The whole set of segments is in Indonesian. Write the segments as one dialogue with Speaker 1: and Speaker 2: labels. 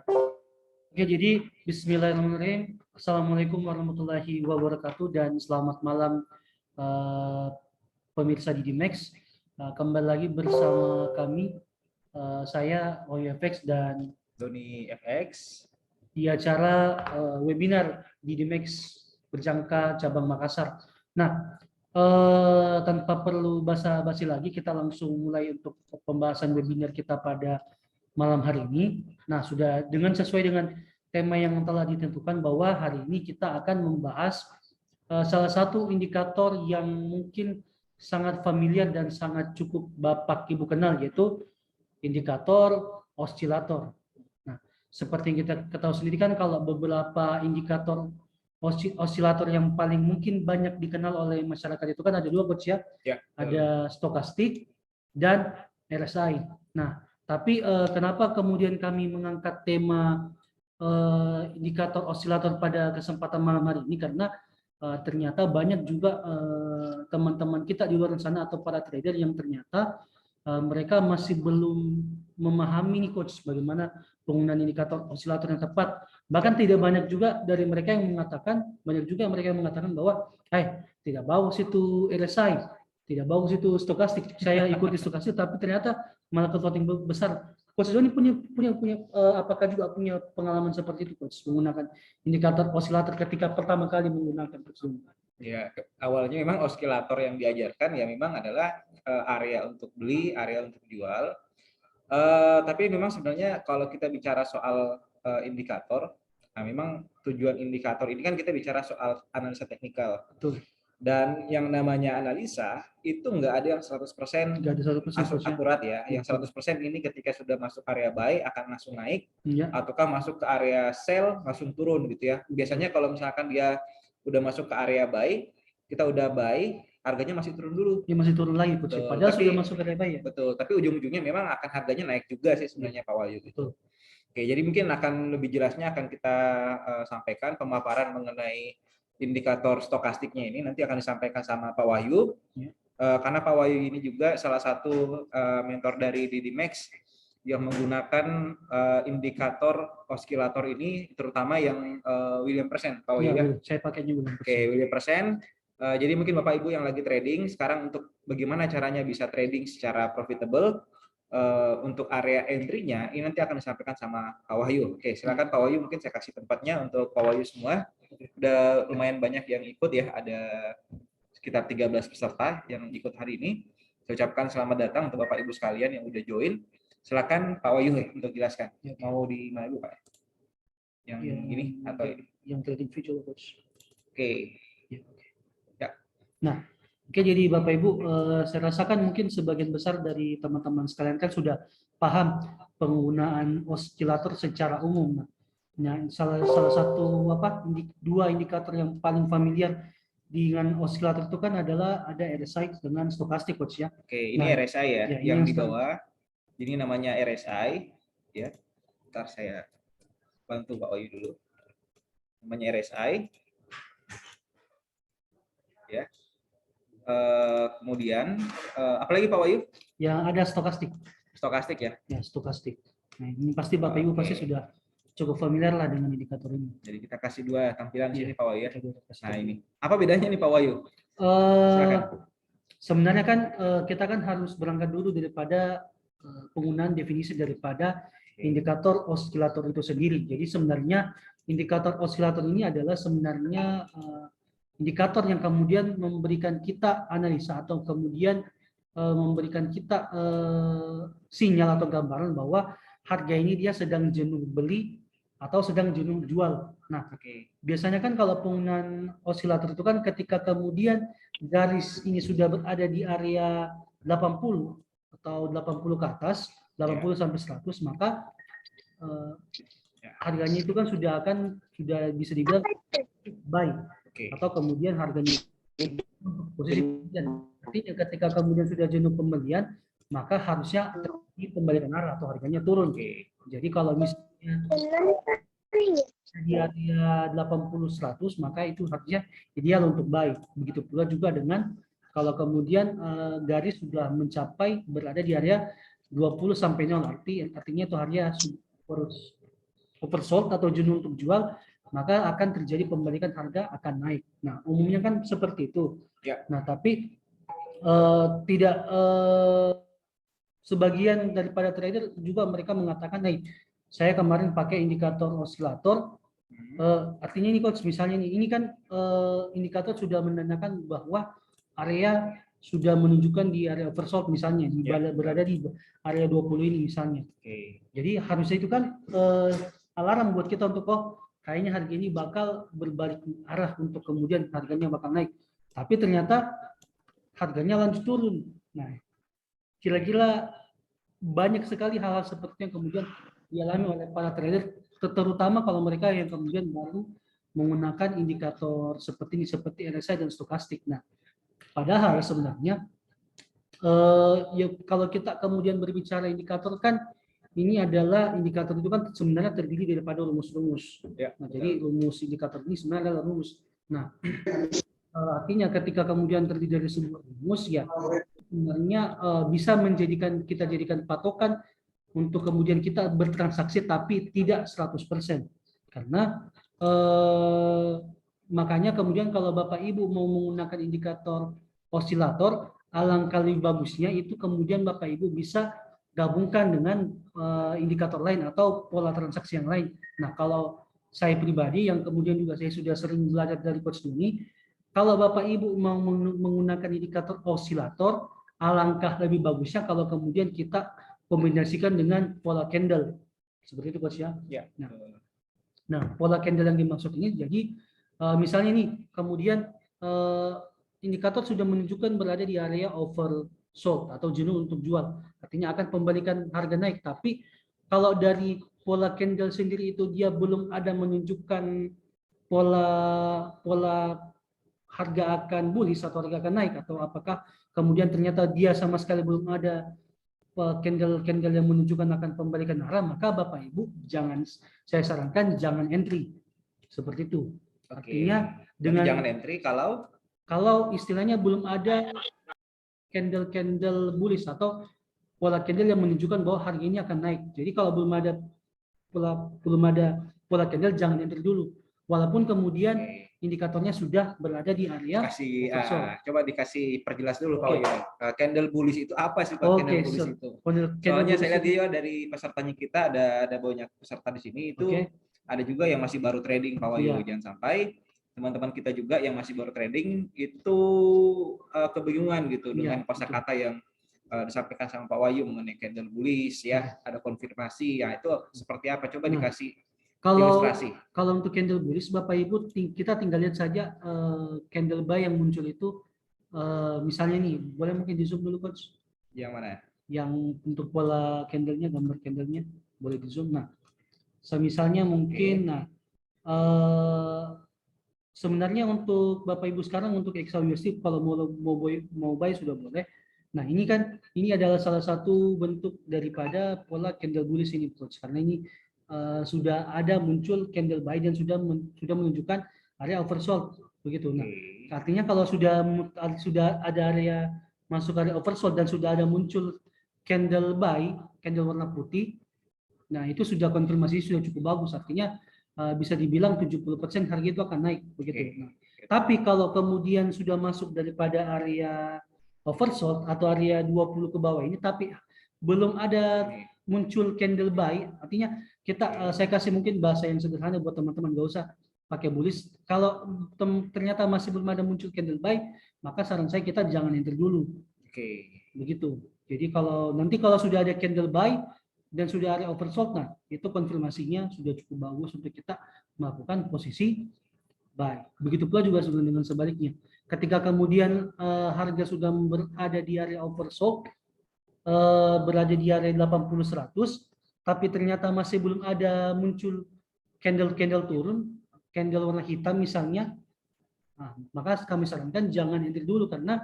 Speaker 1: Oke, jadi Bismillahirrahmanirrahim. Assalamualaikum warahmatullahi wabarakatuh dan selamat malam pemirsa Didimex. Kembali lagi bersama kami, saya OYFX dan
Speaker 2: Doni FX
Speaker 1: di acara webinar Didimex Berjangka Cabang Makassar. Nah, tanpa perlu basa-basi lagi, kita langsung mulai untuk pembahasan webinar kita pada malam hari ini. Nah, sudah sesuai dengan tema yang telah ditentukan bahwa hari ini kita akan membahas salah satu indikator yang mungkin sangat familiar dan sangat cukup Bapak Ibu kenal, yaitu indikator osilator. Nah, seperti yang kita ketahui sendiri kan, kalau beberapa indikator osilator yang paling mungkin banyak dikenal oleh masyarakat itu kan ada dua, Coach ya. Ada stokastik dan RSI. Nah, tapi kenapa kemudian kami mengangkat tema indikator osilator pada kesempatan malam hari ini? Karena ternyata banyak juga teman-teman kita di luar sana atau para trader yang ternyata mereka masih belum memahami nih, Coach, bagaimana penggunaan indikator osilator yang tepat. Bahkan tidak banyak juga dari mereka yang mengatakan, bahwa tidak bagus itu RSI, tidak bagus itu stokastik, saya ikuti stokastik tapi ternyata malah ke floating besar. Coach Doni punya apakah juga punya pengalaman seperti itu, Coach, menggunakan indikator osilator ketika pertama kali menggunakan, Coach Doni?
Speaker 2: Ya, awalnya memang osilator yang diajarkan ya memang adalah area untuk beli, area untuk jual. Tapi memang sebenarnya kalau kita bicara soal indikator, nah memang tujuan indikator ini kan kita bicara soal analisa teknikal.
Speaker 1: Betul.
Speaker 2: Dan yang namanya analisa itu nggak ada yang 100% akurat ya. Yang 100% ini ketika sudah masuk area buy akan langsung naik, ataukah masuk ke area sell langsung turun gitu ya. Biasanya kalau misalkan dia udah masuk ke area buy, kita udah buy, harganya masih turun dulu.
Speaker 1: Ya masih turun lagi, Coach. Padahal sudah masuk ke area buy ya.
Speaker 2: Betul, tapi ujung-ujungnya memang akan harganya naik juga sih sebenarnya Pak Wahyu gitu. Oke, jadi mungkin akan lebih jelasnya akan kita sampaikan pemaparan mengenai indikator stokastiknya ini nanti akan disampaikan sama Pak Wahyu. Karena Pak Wahyu ini juga salah satu mentor dari Didimex yang menggunakan indikator osilator ini, terutama yang William Percent, Pak Wahyu ya.
Speaker 1: Saya pakainya William Percent.
Speaker 2: Oke, William Percent. Jadi mungkin Bapak Ibu yang lagi trading sekarang untuk bagaimana caranya bisa trading secara profitable. Untuk area entry-nya ini nanti akan disampaikan sama Pak Wahyu. Oke, silakan Pak Wahyu, mungkin saya kasih tempatnya untuk Pak Wahyu semua. Udah lumayan banyak yang ikut ya, ada sekitar 13 peserta yang ikut hari ini. Saya ucapkan selamat datang untuk Bapak Ibu sekalian yang udah join. Silakan Pak Wahyu untuk jelaskan. Mau di mana dulu Pak? Yang ini atau ini?
Speaker 1: Yang trading visual, Coach.
Speaker 2: Oke.
Speaker 1: Ya. Nah, oke, jadi Bapak Ibu, saya rasakan mungkin sebagian besar dari teman-teman sekalian kan sudah paham penggunaan osilator secara umum. Nah, salah satu dua indikator yang paling familiar dengan osilator itu kan adalah ada RSI dengan stokastik, Coach ya.
Speaker 2: Oke, ini RSI ya, yang di bawah. Ini namanya RSI ya. Ntar saya bantu Pak Wahyu dulu. Namanya RSI. Ya. Kemudian apalagi Pak Wahyu?
Speaker 1: Yang ada stokastik.
Speaker 2: Stokastik ya?
Speaker 1: Ya, stokastik. Nah, ini pasti Bapak Ibu pasti sudah cukup familiar lah dengan indikator ini.
Speaker 2: Jadi kita kasih dua tampilan sini Pak Wahyu ya. Nah ini, apa bedanya nih Pak Wahyu?
Speaker 1: Sebenarnya kan kita kan harus berangkat dulu daripada penggunaan definisi daripada indikator osilator itu sendiri. Jadi sebenarnya indikator osilator ini adalah sebenarnya indikator yang kemudian memberikan kita analisa atau kemudian memberikan kita sinyal atau gambaran bahwa harga ini dia sedang jenuh beli atau sedang jenuh jual. Nah, biasanya kan kalau penggunaan osilator itu kan ketika kemudian garis ini sudah berada di area 80 atau 80 ke atas, 80 sampai 100, maka harganya itu kan sudah bisa dibilang buy. Atau kemudian harganya posisi artinya ketika kemudian sudah jenuh pembelian, maka harusnya terjadi pembalikan arah atau harganya turun. Jadi kalau misalnya di area 80-100, maka itu harusnya ideal untuk buy. Begitu pula juga dengan kalau kemudian garis sudah berada di area 20 sampai 0, artinya itu harga oversold atau jenuh untuk jual, maka akan terjadi pembalikan harga akan naik. Nah, umumnya kan seperti itu.
Speaker 2: Ya.
Speaker 1: Nah, tapi tidak sebagian daripada trader juga mereka mengatakan, "Hey, saya kemarin pakai indikator osilator." Artinya ini coach, misalnya ini kan indikator sudah menandakan bahwa area sudah menunjukkan di area oversold misalnya, berada di area 20 ini misalnya. Jadi harusnya itu kan alarm buat kita untuk kayaknya harga ini bakal berbalik arah untuk kemudian harganya bakal naik. Tapi ternyata harganya lanjut turun. Nah, kira-kira banyak sekali hal-hal seperti yang kemudian dialami oleh para trader, terutama kalau mereka yang kemudian baru menggunakan indikator seperti ini, seperti RSI dan stokastik. Nah, padahal sebenarnya ya kalau kita kemudian berbicara indikator kan ini adalah indikator itu kan sebenarnya terdiri daripada rumus-rumus. Nah, jadi rumus indikator ini sebenarnya adalah rumus. Nah, artinya ketika kemudian terdiri dari sebuah rumus ya sebenarnya bisa kita jadikan patokan untuk kemudian kita bertransaksi tapi tidak 100%. Karena makanya kemudian kalau Bapak Ibu mau menggunakan indikator osilator, alangkah lebih bagusnya itu kemudian Bapak Ibu bisa gabungkan dengan indikator lain atau pola transaksi yang lain. Nah, kalau saya pribadi yang kemudian juga saya sudah sering belajar dari Coach Doni, kalau Bapak Ibu mau menggunakan indikator osilator, alangkah lebih bagusnya kalau kemudian kita kombinasikan dengan pola candle. Seperti itu Coach ya. Nah, pola candle yang dimaksud ini jadi misalnya nih kemudian indikator sudah menunjukkan berada di area oversold atau jenuh untuk jual. Artinya akan pembalikan harga naik. Tapi kalau dari pola candle sendiri itu dia belum ada menunjukkan pola harga akan bullish atau harga akan naik, atau apakah kemudian ternyata dia sama sekali belum ada candle yang menunjukkan akan pembalikan arah, maka Bapak Ibu saya sarankan jangan entry seperti itu. Artinya dengan
Speaker 2: jangan entry
Speaker 1: kalau istilahnya belum ada candle bullish atau pola candle yang menunjukkan bahwa harga ini akan naik. Jadi kalau belum ada pola candle jangan entry dulu. Walaupun kemudian indikatornya sudah berada di area
Speaker 2: coba dikasih perjelas dulu Pak Wayu. Candle bullish itu apa sih Pak? Candle bullish itu? Soalnya saya lihat juga dari pesertanya kita ada banyak peserta di sini itu ada juga yang masih baru trading Pak Wayu. Jangan sampai teman-teman kita juga yang masih baru trading itu kebingungan gitu dengan kosakata yang disampaikan sama Pak Wayu mengenai candle bullish ya. Ada konfirmasi ya, itu seperti apa? Coba dikasih ilustrasi.
Speaker 1: Kalau untuk candle bullish Bapak Ibu kita tinggal lihat saja candle buy yang muncul itu misalnya nih, boleh mungkin di zoom dulu Coach.
Speaker 2: Yang mana?
Speaker 1: Yang untuk pola candlenya, gambar candlenya boleh di zoom. Nah, misalnya mungkin sebenarnya untuk Bapak Ibu sekarang untuk XAUSD kalau mau buy sudah boleh. Nah, ini adalah salah satu bentuk daripada pola candle bullish ini Coach, karena ini sudah ada muncul candle buy dan sudah menunjukkan area oversold begitu. Nah, artinya kalau sudah ada area masuk area oversold dan sudah ada muncul candle buy, candle warna putih, nah itu sudah konfirmasi sudah cukup bagus. Artinya bisa dibilang 70% harga itu akan naik begitu. Nah, tapi kalau kemudian sudah masuk daripada area oversold atau area 20 ke bawah ini tapi belum ada muncul candle buy, artinya saya kasih mungkin bahasa yang sederhana buat teman-teman, nggak usah pakai bullish. Kalau ternyata masih belum ada muncul candle buy, maka saran saya kita jangan enter dulu. Begitu. Jadi kalau sudah ada candle buy dan sudah ada oversold, nah itu konfirmasinya sudah cukup bagus untuk kita melakukan posisi buy. Begitu pula juga dengan sebaliknya. Ketika kemudian harga sudah berada di area oversold, berada di area 80-100, tapi ternyata masih belum ada muncul candle turun, candle warna hitam misalnya, nah, maka kami sarankan jangan entry dulu, karena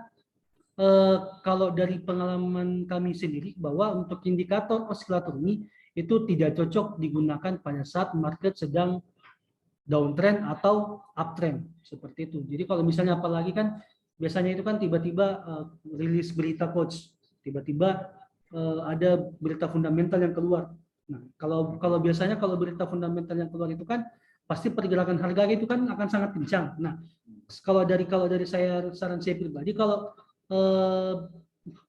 Speaker 1: kalau dari pengalaman kami sendiri bahwa untuk indikator osilator ini itu tidak cocok digunakan pada saat market sedang downtrend atau uptrend seperti itu. Jadi kalau misalnya apalagi kan biasanya itu kan tiba-tiba rilis berita Coach, tiba-tiba ada berita fundamental yang keluar. Nah, kalau biasanya kalau berita fundamental yang keluar itu kan pasti pergerakan harga itu kan akan sangat kencang. Nah, kalau dari saya, saran saya pribadi, kalau eh,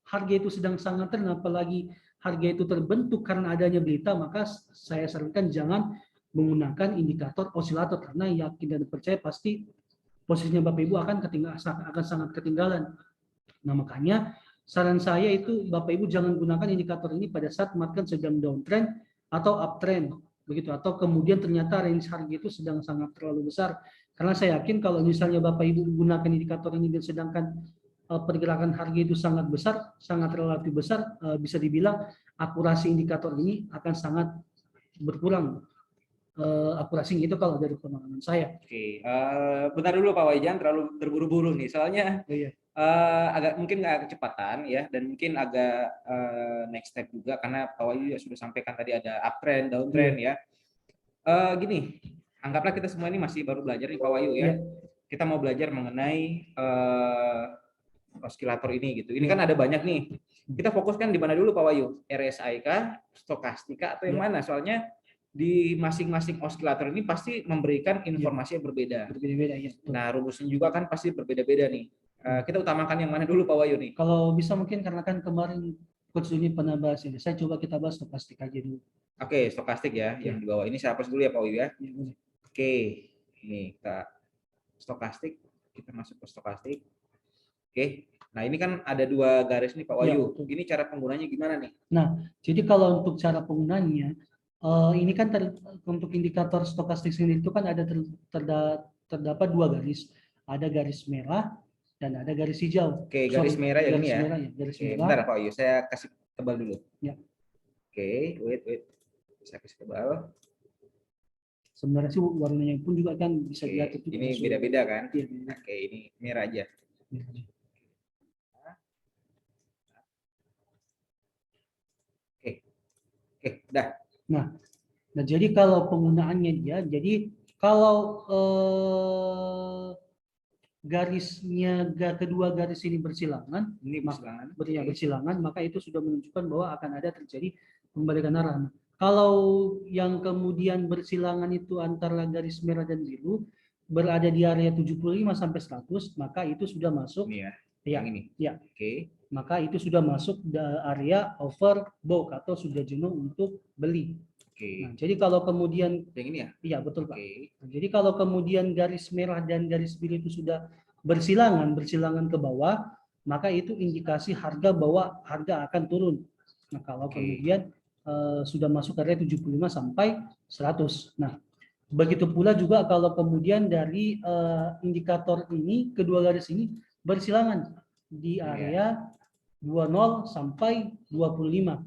Speaker 1: harga itu sedang sangat turun, apalagi harga itu terbentuk karena adanya berita, maka saya sarankan jangan menggunakan indikator osilator, karena yakin dan percaya pasti posisinya Bapak Ibu akan sangat ketinggalan. Nah, makanya saran saya itu Bapak Ibu jangan gunakan indikator ini pada saat market sedang downtrend atau uptrend begitu, atau kemudian ternyata range harga itu sedang sangat terlalu besar. Karena saya yakin kalau misalnya Bapak Ibu gunakan indikator ini dan sedangkan pergerakan harga itu sangat besar, sangat relatif besar, bisa dibilang akurasi indikator ini akan sangat berkurang. Akurasinya itu kalau dari pengalaman saya.
Speaker 2: Oke, bentar dulu Pak Wai, jangan terlalu terburu-buru nih, soalnya
Speaker 1: Oh, iya.
Speaker 2: mungkin agak kecepatan ya, dan mungkin agak next step juga karena Pak Wahyu sudah sampaikan tadi ada uptrend, downtrend ya. Gini, anggaplah kita semua ini masih baru belajar nih Pak Wahyu ya. Kita mau belajar mengenai oskilator ini gitu. Ini kan ada banyak nih. Kita fokuskan di mana dulu Pak Wahyu? RSI kah, stokastika atau yang mana? Soalnya di masing-masing oskilator ini pasti memberikan informasi yang berbeda.
Speaker 1: Berbeda-beda ya.
Speaker 2: Nah, rumusnya juga kan pasti berbeda-beda nih. Kita utamakan yang mana dulu Pak Wahyu nih?
Speaker 1: Kalau bisa mungkin karena kan kemarin Coach ini pernah bahas ini, saya coba kita bahas stokastik aja dulu.
Speaker 2: Oke, stokastik ya, yang di bawah ini saya hapus dulu ya Pak Wahyu ya. Oke, ini kita stokastik, kita masuk ke stokastik. Oke, nah ini kan ada dua garis nih Pak Wahyu. Ini cara penggunanya gimana nih?
Speaker 1: Nah, jadi kalau untuk cara penggunaannya, ini kan untuk indikator stokastik sendiri itu kan ada terdapat dua garis. Ada garis merah dan ada garis hijau.
Speaker 2: Oke, garis merah yang ini ya.
Speaker 1: Merah, ya. Garis merah.
Speaker 2: Bentar Pak Wahyu, saya kasih tebal dulu.
Speaker 1: Ya.
Speaker 2: Oke, wait. Saya kasih tebal.
Speaker 1: Sebenarnya sih warnanya pun juga kan bisa
Speaker 2: dilihat. Ini beda-beda kan?
Speaker 1: Iya.
Speaker 2: Oke, ini merah aja. Oke, udah.
Speaker 1: Nah, jadi kalau penggunaannya jadi kalau garisnya kedua garis ini bersilangan, bersilangan, maka itu sudah menunjukkan bahwa akan ada terjadi pembalikan arah. Kalau yang kemudian bersilangan itu antara garis merah dan biru berada di area 75 sampai 100, maka itu sudah masuk
Speaker 2: yang ini.
Speaker 1: Ya. Oke. Maka itu sudah masuk area overbought atau sudah jenuh untuk beli. Nah, jadi kalau kemudian
Speaker 2: yang ini ya?
Speaker 1: Iya, betul Pak. Nah, jadi kalau kemudian garis merah dan garis biru itu sudah bersilangan ke bawah, maka itu indikasi harga bahwa harga akan turun. Nah, kalau kemudian sudah masuk area 75 sampai 100. Nah, begitu pula juga kalau kemudian dari indikator ini, kedua garis ini bersilangan di area 20 sampai 25.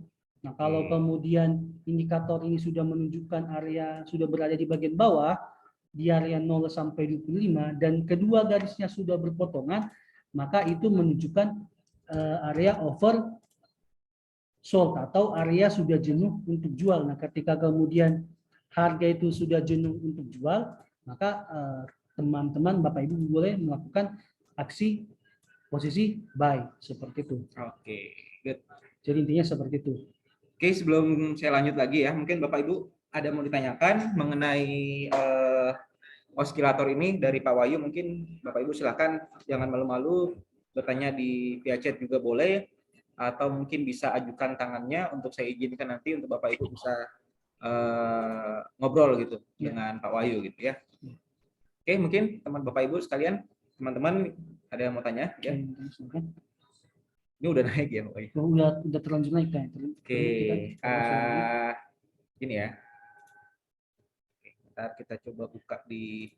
Speaker 1: Nah, kalau kemudian indikator ini sudah menunjukkan area sudah berada di bagian bawah di area 0 sampai 25 dan kedua garisnya sudah berpotongan, maka itu menunjukkan area over sold atau area sudah jenuh untuk jual. Nah, ketika kemudian harga itu sudah jenuh untuk jual, maka teman-teman Bapak Ibu boleh melakukan aksi posisi buy seperti itu.
Speaker 2: Oke, good.
Speaker 1: Jadi intinya seperti itu.
Speaker 2: Oke, sebelum saya lanjut lagi ya, mungkin Bapak Ibu ada mau ditanyakan mengenai oskilator ini dari Pak Wahyu. Mungkin Bapak Ibu silakan, jangan malu-malu bertanya di via chat juga boleh, atau mungkin bisa ajukan tangannya untuk saya izinkan nanti untuk Bapak Ibu bisa ngobrol gitu dengan Pak Wahyu gitu ya. Oke, mungkin teman Bapak Ibu sekalian, teman-teman ada yang mau tanya ya? Ini udah naik ya Pak Wahyu?
Speaker 1: Udah terlanjur naik kan?
Speaker 2: Oke, ini ya. Ntar kita coba buka di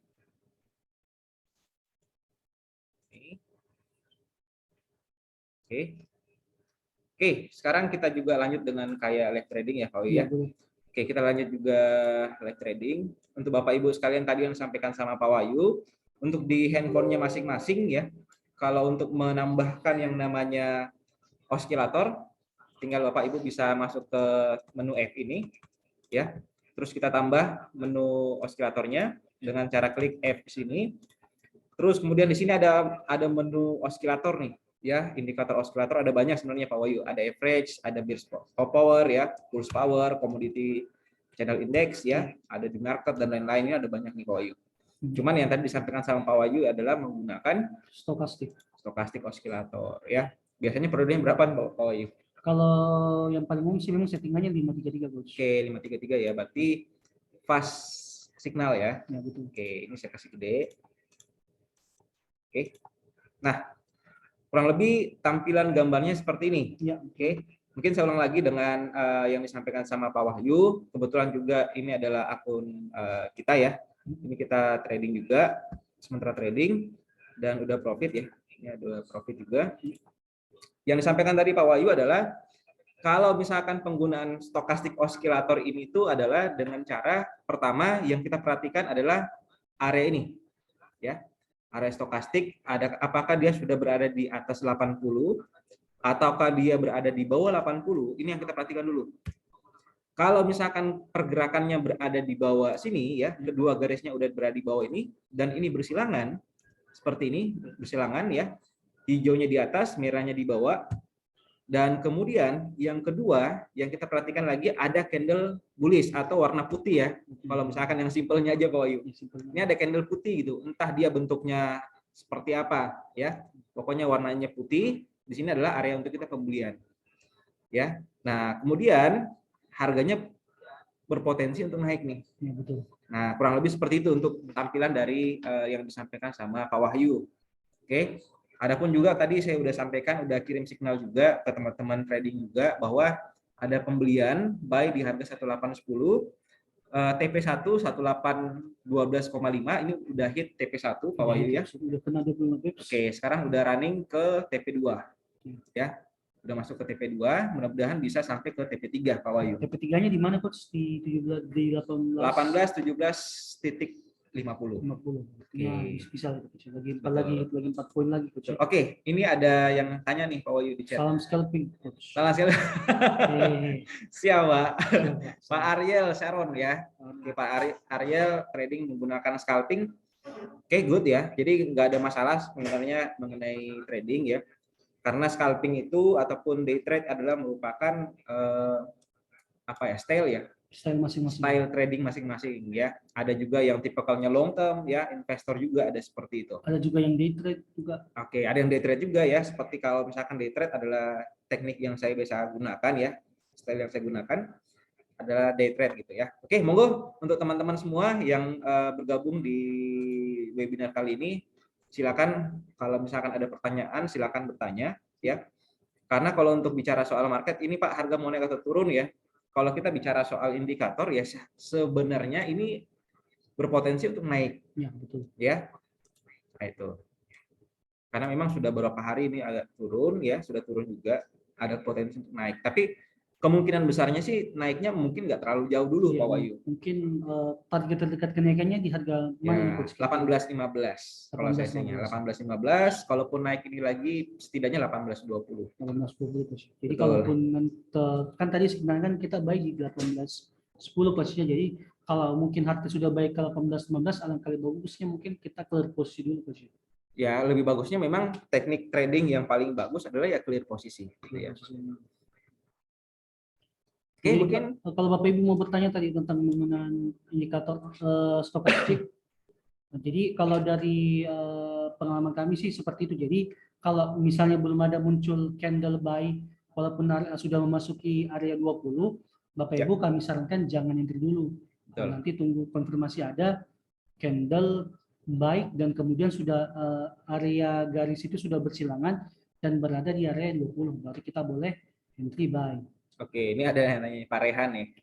Speaker 2: ini. Oke, sekarang kita juga lanjut dengan kayak live trading ya Pak Wahyu ya. Oke, kita lanjut juga live trading. Untuk Bapak Ibu sekalian tadi yang disampaikan sama Pak Wahyu, untuk di handphonenya masing-masing ya, kalau untuk menambahkan yang namanya oskilator, tinggal Bapak Ibu bisa masuk ke menu F ini ya. Terus kita tambah menu oskilatornya dengan cara klik F di sini. Terus kemudian di sini ada menu oskilator nih. ya, indikator osilator ada banyak sebenarnya Pak Wahyu. Ada average, ada bearish power ya, pulse power, commodity channel index ya, ada di market dan lain-lainnya, ada banyak nih Pak Wahyu. Cuman yang tadi disampaikan sama Pak Wahyu adalah menggunakan stokastik osilator ya. Biasanya periodenya berapa Pak Wahyu?
Speaker 1: Kalau yang paling umum sih memang settingannya 533 Coach.
Speaker 2: Oke, 533 ya, berarti fast signal ya.
Speaker 1: Ya betul.
Speaker 2: Oke, ini saya kasih gede. Oke. Nah, kurang lebih tampilan gambarnya seperti ini.
Speaker 1: Ya.
Speaker 2: Oke. Mungkin saya ulang lagi dengan yang disampaikan sama Pak Wahyu. Kebetulan juga ini adalah akun kita ya. Ini kita trading juga, sementara trading dan udah profit ya. Ini ada profit juga. Yang disampaikan tadi Pak Wahyu adalah kalau misalkan penggunaan stokastik osilator ini itu adalah dengan cara pertama yang kita perhatikan adalah area ini ya. Area stokastik ada apakah dia sudah berada di atas 80 ataukah dia berada di bawah 80, ini yang kita perhatikan dulu. Kalau misalkan pergerakannya berada di bawah sini ya, kedua garisnya udah berada di bawah ini dan ini bersilangan seperti ini, bersilangan ya. Hijaunya di atas, merahnya di bawah. Dan kemudian yang kedua yang kita perhatikan lagi ada candle bullish atau warna putih ya. Kalau misalkan yang simpelnya aja Pak Wahyu. Ini ada candle putih gitu. Entah dia bentuknya seperti apa ya. Pokoknya warnanya putih. Di sini adalah area untuk kita pembelian. Ya. Nah, kemudian harganya berpotensi untuk naik nih.
Speaker 1: Ya, betul.
Speaker 2: Nah, kurang lebih seperti itu untuk tampilan dari yang disampaikan sama Pak Wahyu. Oke. Adapun juga tadi saya udah sampaikan, udah kirim signal juga ke teman-teman trading juga bahwa ada pembelian buy di harga 1810, TP1 1812,5 ini udah hit TP1 Pak Wahyu ya.
Speaker 1: Udah kena 25 pips.
Speaker 2: Oke, sekarang udah running ke TP2 ya. Udah masuk ke TP2, mudah-mudahan bisa sampai ke TP3 Pak Wahyu.
Speaker 1: TP3-nya di mana Coach? Di 17 di 18
Speaker 2: 18 17.50.
Speaker 1: Nah, bisa lagi 4 poin lagi Coach.
Speaker 2: Oke, ini ada yang tanya nih Pak Wahyu di chat.
Speaker 1: Salam scalping Coach.
Speaker 2: Salam scalping. Siap Pak. Pak Ariel Sharon ya. Oke, Pak Ariel trading menggunakan scalping. Oke, good ya. Jadi nggak ada masalah sebenarnya mengenai trading ya. Karena scalping itu ataupun day trade adalah merupakan style ya.
Speaker 1: Style masing-masing.
Speaker 2: Style trading masing-masing ya. Ada juga yang tipikalnya long term ya, investor juga ada seperti itu.
Speaker 1: Ada juga yang day trade juga.
Speaker 2: Oke, ada yang day trade juga ya. Seperti kalau misalkan day trade adalah teknik yang saya biasa gunakan ya. Style yang saya gunakan adalah day trade gitu ya. Oke, monggo untuk teman-teman semua yang bergabung di webinar kali ini, silakan kalau misalkan ada pertanyaan silakan bertanya ya. Karena kalau untuk bicara soal market ini Pak, harga mau naik atau turun ya. Kalau kita bicara soal indikator ya sebenarnya ini berpotensi untuk naik.
Speaker 1: Ya, betul.
Speaker 2: Ya. Nah, itu. Karena memang sudah beberapa hari ini agak turun ya, sudah turun juga, ada potensi untuk naik. Tapi kemungkinan besarnya sih naiknya mungkin nggak terlalu jauh dulu
Speaker 1: ya,
Speaker 2: Pak Wahyu.
Speaker 1: Mungkin target terdekat kenaikannya di harga mana?
Speaker 2: 18.15 kalau saya sehingga 18.15, kalaupun naik ini lagi setidaknya 18.20.
Speaker 1: 18.20. Jadi kalaupun kan tadi sebenarnya kan kita baik di 18.10 posisinya. Jadi kalau mungkin harga sudah baik ke 18.15, alangkah bagusnya mungkin kita clear posisi dulu posisi.
Speaker 2: Ya, lebih bagusnya memang teknik trading yang paling bagus adalah ya clear posisi gitu ya. Oke, mungkin
Speaker 1: kalau Bapak Ibu mau bertanya tadi tentang menggunakan indikator stokastik. Jadi kalau dari pengalaman kami sih seperti itu. Jadi kalau misalnya belum ada muncul candle buy walaupun sudah memasuki area 20, Bapak Ibu kami sarankan jangan entry dulu. Nanti tunggu konfirmasi ada candle buy dan kemudian sudah area garis itu sudah bersilangan dan berada di area 20, baru kita boleh entry buy.
Speaker 2: Oke, ini ada yang nanya Pak Rehan nih.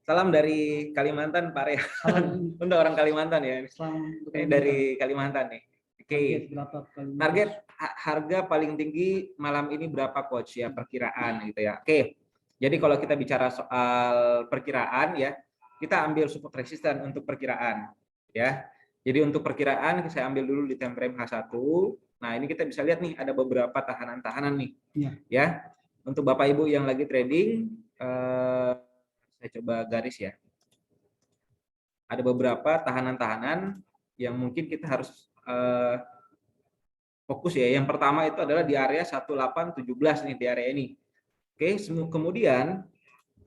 Speaker 2: Salam dari Kalimantan Pak Rehan. Untuk orang Kalimantan ya. Dari Kalimantan nih. Oke. Target harga paling tinggi malam ini berapa Coach ya, perkiraan gitu ya. Oke. Jadi kalau kita bicara soal perkiraan ya, kita ambil support resisten untuk perkiraan ya. Jadi untuk perkiraan saya ambil dulu di time frame H1. Nah, ini kita bisa lihat nih ada beberapa tahanan-tahanan nih. Ya. Untuk Bapak Ibu yang lagi trading, saya coba garis ya. Ada beberapa tahanan-tahanan yang mungkin kita harus fokus ya. Yang pertama itu adalah di area 1817 nih, di area ini. Oke, kemudian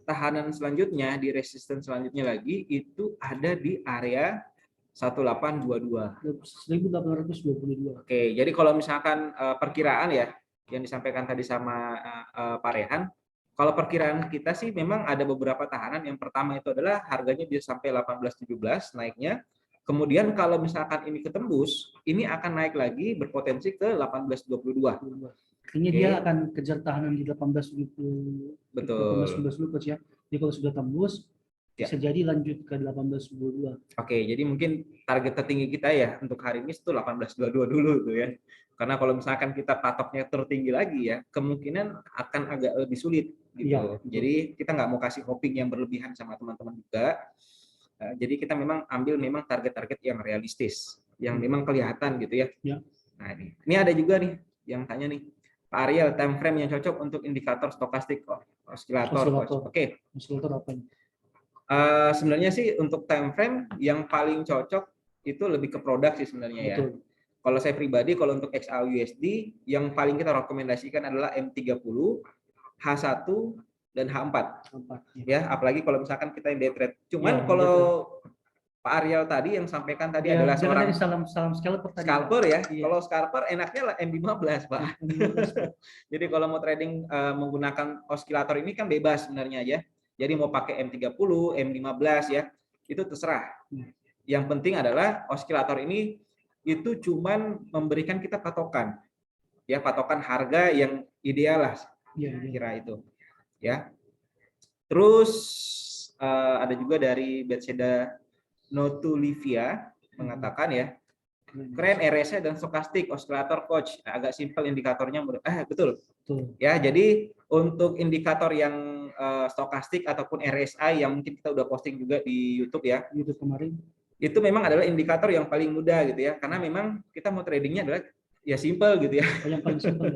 Speaker 2: tahanan selanjutnya di resistance selanjutnya lagi itu ada di area 1822.
Speaker 1: 1822.
Speaker 2: Oke, jadi kalau misalkan perkiraan ya yang disampaikan tadi sama Pak Rehan, kalau perkiraan kita sih memang ada beberapa tahanan. Yang pertama itu adalah harganya bisa sampai 1817 naiknya. Kemudian kalau misalkan ini ketembus, ini akan naik lagi berpotensi ke 1822.
Speaker 1: Artinya dia akan kejar tahanan di 1870.
Speaker 2: Betul.
Speaker 1: 1812 dulu coach ya. Jadi kalau sudah tembus bisa jadi lanjut ke 1822.
Speaker 2: Oke, jadi mungkin target tertinggi kita ya untuk hari ini itu 1822 dulu tuh ya. Karena kalau misalkan kita patoknya tertinggi lagi ya, kemungkinan akan agak lebih sulit gitu.
Speaker 1: Iya,
Speaker 2: jadi kita nggak mau kasih hoping yang berlebihan sama teman-teman juga. Jadi kita memang ambil memang target-target yang realistis, yang memang kelihatan gitu ya.
Speaker 1: Ya.
Speaker 2: Nah ini ada juga nih yang tanya nih, Pak Ariel, time frame yang cocok untuk indikator stokastik osilator. Oke.
Speaker 1: Osilator apa ini?
Speaker 2: Sebenarnya sih untuk time frame yang paling cocok itu lebih ke produk sih sebenarnya ya.
Speaker 1: Betul.
Speaker 2: Kalau saya pribadi, kalau untuk XAUUSD yang paling kita rekomendasikan adalah M30, H1 dan H4. Ya, apalagi kalau misalkan kita yang day trade. Cuman kalau Pak Ariel tadi yang sampaikan tadi adalah seorang
Speaker 1: salam scalper tadi.
Speaker 2: Scalper ya. Kalau scalper enaknya lah M15, Pak. Jadi kalau mau trading menggunakan osilator ini kan bebas sebenarnya ya. Jadi mau pakai M30, M15 ya, itu terserah. Yang penting adalah osilator ini itu cuman memberikan kita patokan. Ya, patokan harga yang ideal lah. Kira itu. Ya. Terus ada juga dari Betseda Notulivia mengatakan ya, keren RSI dan stokastik osilator coach, agak simpel indikatornya betul. Ya, jadi untuk indikator yang stokastik ataupun RSI yang mungkin kita udah posting juga di YouTube ya.
Speaker 1: YouTube kemarin.
Speaker 2: Itu memang adalah indikator yang paling mudah gitu ya, karena memang kita mau tradingnya adalah ya simple gitu ya.
Speaker 1: Yang paling simple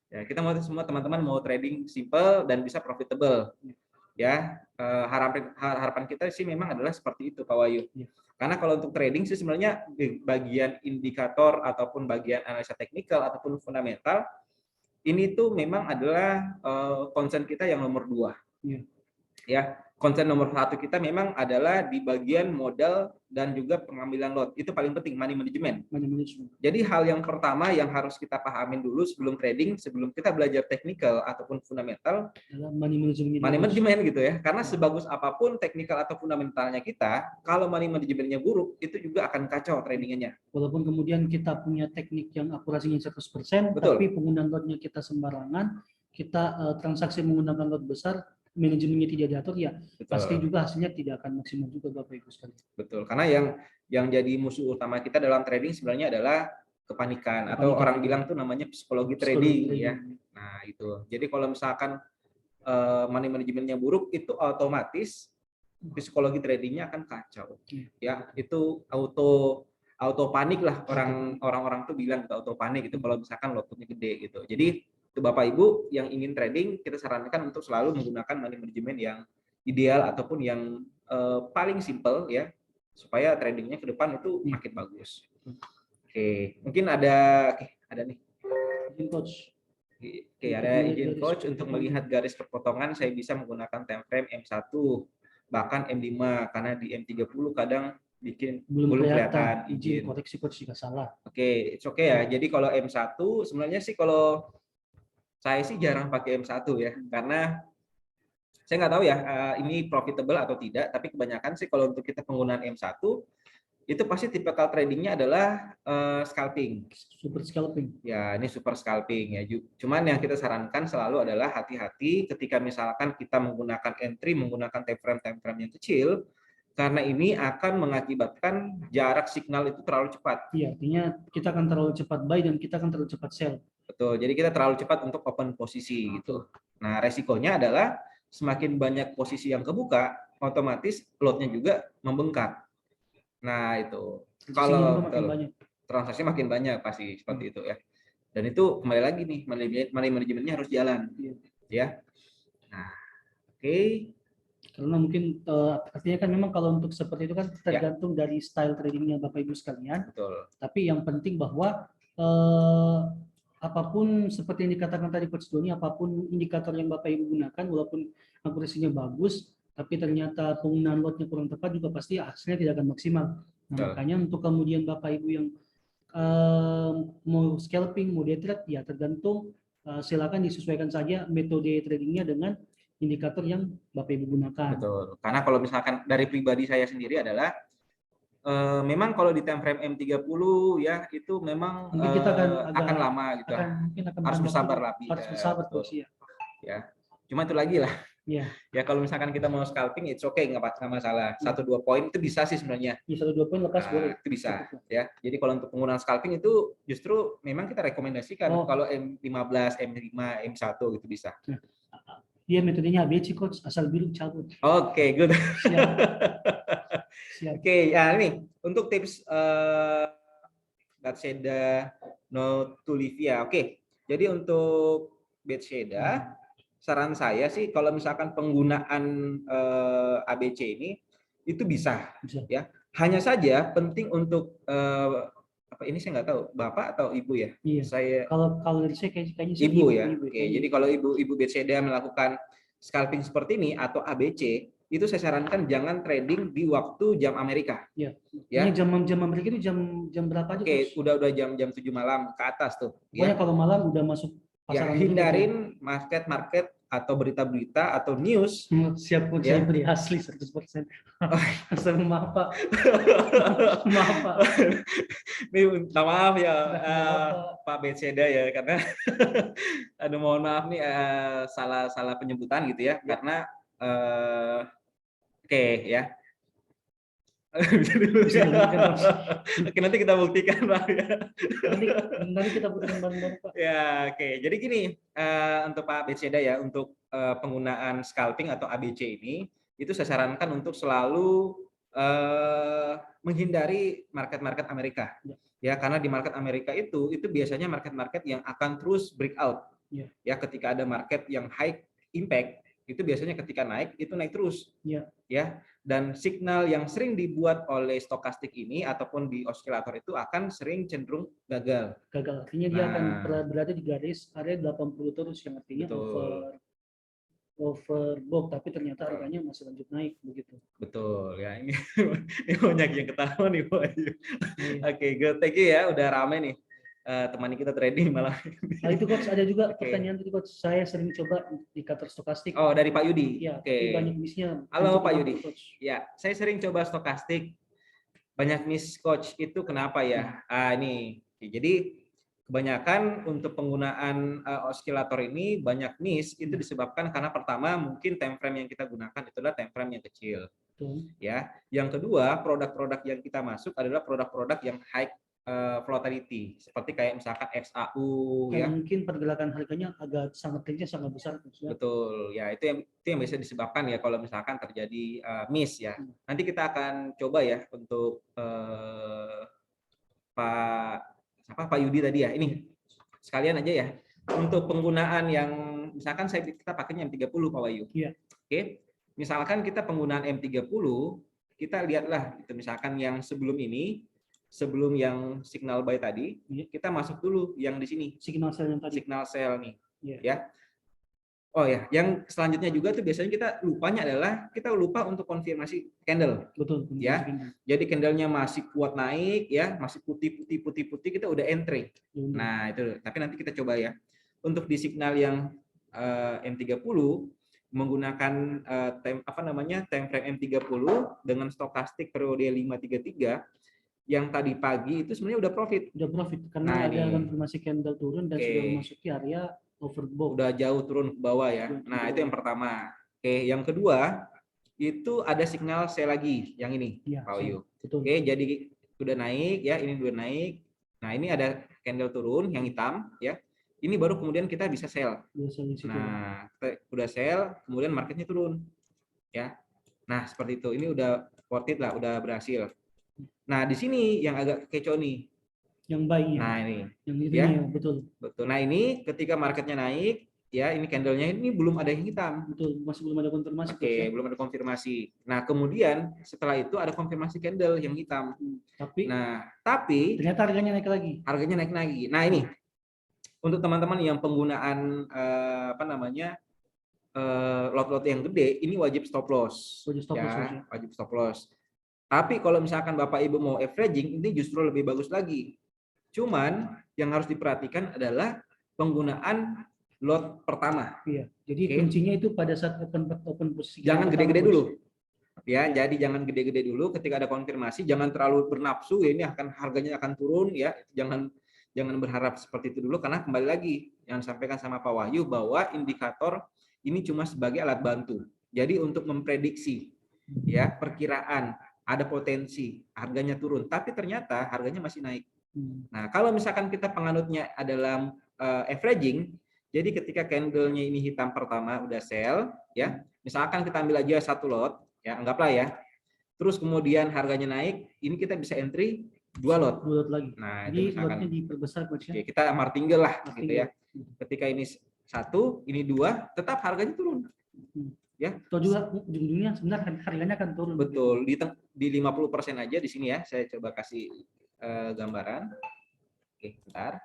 Speaker 2: ya, kita mau semua teman-teman mau trading simple dan bisa profitable. Ya, harapan kita sih memang adalah seperti itu Pak Wahyu. Karena kalau untuk trading sih sebenarnya bagian indikator ataupun bagian analisa teknikal ataupun fundamental ini tuh memang adalah concern kita yang nomor 2. Ya, concern nomor 1 kita memang adalah di bagian modal dan juga pengambilan lot. Itu paling penting, money management. Jadi hal yang pertama yang harus kita pahamin dulu sebelum trading, sebelum kita belajar teknikal ataupun fundamental, money management gitu ya. Karena sebagus apapun teknikal atau fundamentalnya kita, kalau money managementnya buruk, itu juga akan kacau tradingnya.
Speaker 1: Walaupun kemudian kita punya teknik yang akurasinya 100%, betul, tapi penggunaan lotnya kita sembarangan, kita transaksi menggunakan lot besar, manajemennya tidak diatur, ya betul, pasti juga hasilnya tidak akan maksimal juga Bapak Ibu sekalian.
Speaker 2: Betul, karena yang jadi musuh utama kita dalam trading sebenarnya adalah kepanikan atau orang bilang tuh namanya psikologi trading ya. Nah itu, jadi kalau misalkan money manajemennya buruk, itu otomatis psikologi tradingnya akan kacau. Ya, itu auto panik lah, orang-orang tuh bilang gitu, auto panik gitu kalau misalkan lotnya gede gitu. Jadi itu Bapak Ibu yang ingin trading, kita sarankan untuk selalu menggunakan money management yang ideal ataupun yang paling simple ya, supaya tradingnya ke depan itu makin bagus. Oke, mungkin ada nih.
Speaker 1: Coach.
Speaker 2: Oke, ada izin coach untuk melihat garis perpotongan, saya bisa menggunakan time frame M1 bahkan M5 karena di M30 kadang bikin belum kelihatan.
Speaker 1: Izin koreksi coach jika salah.
Speaker 2: Oke, it's okay ya. Jadi kalau M1 sebenarnya sih kalau saya sih jarang pakai M1 ya, karena saya nggak tahu ya ini profitable atau tidak, tapi kebanyakan sih kalau untuk kita penggunaan M1 itu pasti tipikal tradingnya adalah scalping.
Speaker 1: Super scalping.
Speaker 2: Ya, ini super scalping ya. Cuman yang kita sarankan selalu adalah hati-hati ketika misalkan kita menggunakan entry, menggunakan time frame yang kecil, karena ini akan mengakibatkan jarak signal itu terlalu cepat.
Speaker 1: Iya, artinya kita akan terlalu cepat buy dan kita akan terlalu cepat sell.
Speaker 2: Betul, jadi kita terlalu cepat untuk open posisi gitu. Nah, resikonya adalah semakin banyak posisi yang kebuka, otomatis lotnya juga membengkak. Nah, itu. Kalau transaksi makin banyak pasti seperti itu ya. Dan itu kembali lagi nih, money manajemennya harus jalan. Ya. Nah, oke.
Speaker 1: Karena mungkin artinya kan memang kalau untuk seperti itu kan tergantung dari style tradingnya Bapak Ibu sekalian.
Speaker 2: Betul.
Speaker 1: Tapi yang penting bahwa eh, apapun seperti yang dikatakan tadi Coach Doni, apapun indikator yang Bapak Ibu gunakan, walaupun akurasinya bagus, tapi ternyata penggunaan lotnya kurang tepat juga pasti hasilnya tidak akan maksimal. Nah,
Speaker 2: Betul.
Speaker 1: makanya untuk kemudian Bapak Ibu yang mau scalping, mau day trade, ya tergantung, silakan disesuaikan saja metode tradingnya dengan indikator yang Bapak Ibu gunakan.
Speaker 2: Betul. Karena kalau misalkan dari pribadi saya sendiri adalah memang kalau di time frame M30 ya itu memang
Speaker 1: Mungkin kita
Speaker 2: akan lama gitu.
Speaker 1: mungkin akan
Speaker 2: Harus
Speaker 1: makan
Speaker 2: bersabar
Speaker 1: waktu,
Speaker 2: lebih.
Speaker 1: harus bersabar
Speaker 2: Betul.
Speaker 1: Coach, ya.
Speaker 2: Ya. Cuma itu lagi lah.
Speaker 1: Ya,
Speaker 2: Ya kalau misalkan kita mau scalping, it's okay, nggak masalah. 1-2 poin itu bisa sih sebenarnya.
Speaker 1: di 1-2 poin lepas boleh.
Speaker 2: Itu bisa
Speaker 1: Cukup.
Speaker 2: ya. Jadi kalau untuk penggunaan scalping itu justru memang kita rekomendasikan kalau M15, M5, M1 gitu bisa.
Speaker 1: Dia metodenya ABC Coach, asal biru cabut.
Speaker 2: Oke, good.
Speaker 1: Siap. Siap.
Speaker 2: Oke, ya ini untuk tips Bethesda No Tulivia. Oke. Jadi untuk Bethesda saran saya sih kalau misalkan penggunaan ABC ini itu bisa. Ya. Hanya saja penting untuk apa ini saya nggak tahu Bapak atau Ibu ya.
Speaker 1: Iya.
Speaker 2: Saya
Speaker 1: kalau dari saya kayaknya
Speaker 2: Ibu ya.
Speaker 1: Ibu.
Speaker 2: Oke, jadi kalau Ibu Bethesda melakukan scalping seperti ini atau ABC, itu saya sarankan jangan trading di waktu jam Amerika.
Speaker 1: Ya.
Speaker 2: Ya.
Speaker 1: Ini jam Amerika itu jam berapa aja?
Speaker 2: Oke, udah jam 7 malam ke atas tuh.
Speaker 1: Pokoknya
Speaker 2: Ya.
Speaker 1: kalau malam udah masuk
Speaker 2: Ya, hindarin market atau berita-berita atau news.
Speaker 1: Siap Coach,
Speaker 2: ya.
Speaker 1: saya beri asli 100%. Maaf Pak. Maaf Pak.
Speaker 2: Maaf ya Pak Bethesda ya karena aduh mohon maaf nih salah penyebutan gitu ya. Karena oke ya. Bisa dilakukan, oke, nanti kita buktikan Pak ya.
Speaker 1: Nanti kita buktikan bareng-bareng Pak.
Speaker 2: Ya, oke. Jadi gini, untuk Pak Bethesda ya, untuk penggunaan scalping atau ABC ini, itu saya sarankan untuk selalu menghindari market-market Amerika. Ya, karena di market Amerika itu biasanya market-market yang akan terus breakout. Ya, ketika ada market yang high impact, itu biasanya ketika naik itu naik terus. Ya, dan signal yang sering dibuat oleh stokastik ini ataupun di osilator itu akan sering cenderung gagal.
Speaker 1: Artinya dia akan berada di garis area 80 terus, yang artinya overbought, tapi ternyata harganya masih lanjut naik begitu.
Speaker 2: Betul ya, ini banyak yang ketawa nih Pak. Oke, good. Thank you ya, udah rame nih. Temani kita trading malam ini.
Speaker 1: Nah, itu Coach, ada juga pertanyaan tadi Coach, saya sering coba indikator stokastik.
Speaker 2: Oh, dari Pak Yudi.
Speaker 1: Ya, tapi banyak missnya.
Speaker 2: Halo Pak Yudi. Ya, saya sering coba stokastik, banyak miss Coach. Itu kenapa ya? Ini. Jadi kebanyakan untuk penggunaan osilator ini banyak miss itu disebabkan karena pertama mungkin time frame yang kita gunakan itu adalah time frame yang kecil. Ya. Yang kedua, produk-produk yang kita masuk adalah produk-produk yang high volatility, seperti kayak misalkan XAU ya.
Speaker 1: Mungkin pergerakan harganya sangat besar.
Speaker 2: Betul ya, itu yang bisa disebabkan ya kalau misalkan terjadi miss ya. Nanti kita akan coba ya untuk Pak Yudi tadi ya. Ini sekalian aja ya untuk penggunaan yang misalkan kita pakainya M30 Pak Wahyu. Oke. Misalkan kita penggunaan M30, kita lihatlah itu misalkan yang sebelum yang signal buy tadi, kita masuk dulu yang di sini. Signal sell nih. Ya. Oh ya, yang selanjutnya juga tuh biasanya kita lupa untuk konfirmasi candle.
Speaker 1: Betul.
Speaker 2: Ya. Jadi candlenya masih kuat naik ya, masih putih kita udah entry. Nah, itu. Tapi nanti kita coba ya. Untuk di signal yang M30 menggunakan time frame M30 dengan stokastik periode 533 yang tadi pagi itu sebenarnya udah profit
Speaker 1: karena ada konfirmasi candle turun dan sudah memasuki area overbought.
Speaker 2: Udah jauh turun ke bawah ya. Nah, itu yang pertama. Oke, yang kedua itu ada signal sell lagi yang ini, Pak Wahyu. Oke, jadi udah naik ya, ini udah naik. Nah, ini ada candle turun yang hitam ya. Ini baru kemudian kita bisa sell. Nah, kita udah sell, kemudian marketnya turun. Ya. Nah, seperti itu. Ini udah worth it lah, udah berhasil. Nah, di sini yang agak kecoh nih.
Speaker 1: Yang buy.
Speaker 2: Nah, ini.
Speaker 1: Yang ini ya, betul.
Speaker 2: Nah, ini ketika marketnya naik, ya ini candlenya ini belum ada yang hitam.
Speaker 1: Betul, masih belum ada konfirmasi.
Speaker 2: Oke, belum ada konfirmasi. Nah, kemudian setelah itu ada konfirmasi candle yang hitam. Tapi
Speaker 1: ternyata harganya naik lagi.
Speaker 2: Harganya naik lagi. Nah, ini untuk teman-teman yang penggunaan apa namanya lot-lot yang gede, ini wajib stop loss. Wajib stop loss. Tapi kalau misalkan Bapak Ibu mau averaging, ini justru lebih bagus lagi. Cuman yang harus diperhatikan adalah penggunaan lot pertama.
Speaker 1: Iya. Jadi kuncinya itu pada saat open posisi.
Speaker 2: Jangan gede-gede dulu. Ya, jadi jangan gede-gede dulu. Ketika ada konfirmasi, jangan terlalu bernafsu. Ya, ini harganya akan turun ya. Jangan berharap seperti itu dulu, karena kembali lagi yang disampaikan sama Pak Wahyu bahwa indikator ini cuma sebagai alat bantu. Jadi untuk memprediksi ya perkiraan ada potensi harganya turun, tapi ternyata harganya masih naik. Nah, kalau misalkan kita penganutnya adalah averaging, jadi ketika candlenya ini hitam pertama udah sell, ya, misalkan kita ambil aja satu lot, ya anggaplah ya, terus kemudian harganya naik, ini kita bisa entry 2 lot.
Speaker 1: 2 lot lagi.
Speaker 2: Nah,
Speaker 1: jadi
Speaker 2: itu misalkan
Speaker 1: lotnya diperbesar.
Speaker 2: Oke, kita martingale lah, gitu ya. Ketika ini 1, ini 2, tetap harganya turun. Ya.
Speaker 1: Atau juga ujung-ujungnya sebenarnya harganya akan turun.
Speaker 2: Betul, di 50% aja di sini ya. Saya coba kasih gambaran. Oke, bentar.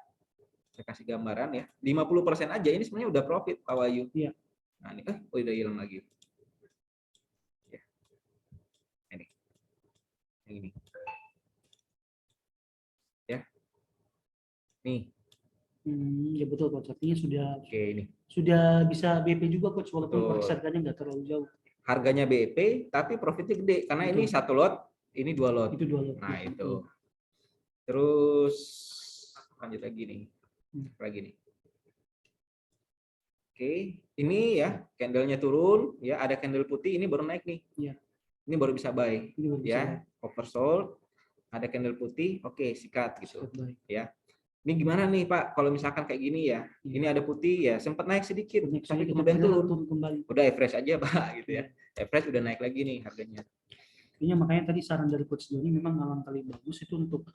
Speaker 2: Saya kasih gambaran ya. 50% aja ini sebenarnya udah profit, Pak Wahyu.
Speaker 1: Iya.
Speaker 2: Nah, ini udah hilang lagi. Ya. Ini. Yang ini. Ya. Nih.
Speaker 1: Ya betul, Coach. Artinya sudah
Speaker 2: ini.
Speaker 1: Sudah bisa BP juga, Coach, walaupun harganya nggak terlalu jauh.
Speaker 2: Harganya BP tapi profitnya gede karena ini 1 lot, ini 2 lot.
Speaker 1: Itu 2 lot.
Speaker 2: Nah, itu. Terus lanjut lagi nih. Nih. Oke, ini ya candlenya turun, ya ada candle putih, ini baru naik nih.
Speaker 1: Iya.
Speaker 2: Ini baru bisa buy, ya. Oversold, ada candle putih, oke, sikat gitu, ya. Ini gimana nih Pak, kalau misalkan kayak gini ya, ini ada putih ya, sempat naik sedikit, tapi kemudian turun kembali. Udah average aja Pak, gitu ya. Average udah naik lagi nih harganya.
Speaker 1: Makanya tadi saran dari Coach Doni memang alangkah bagus itu untuk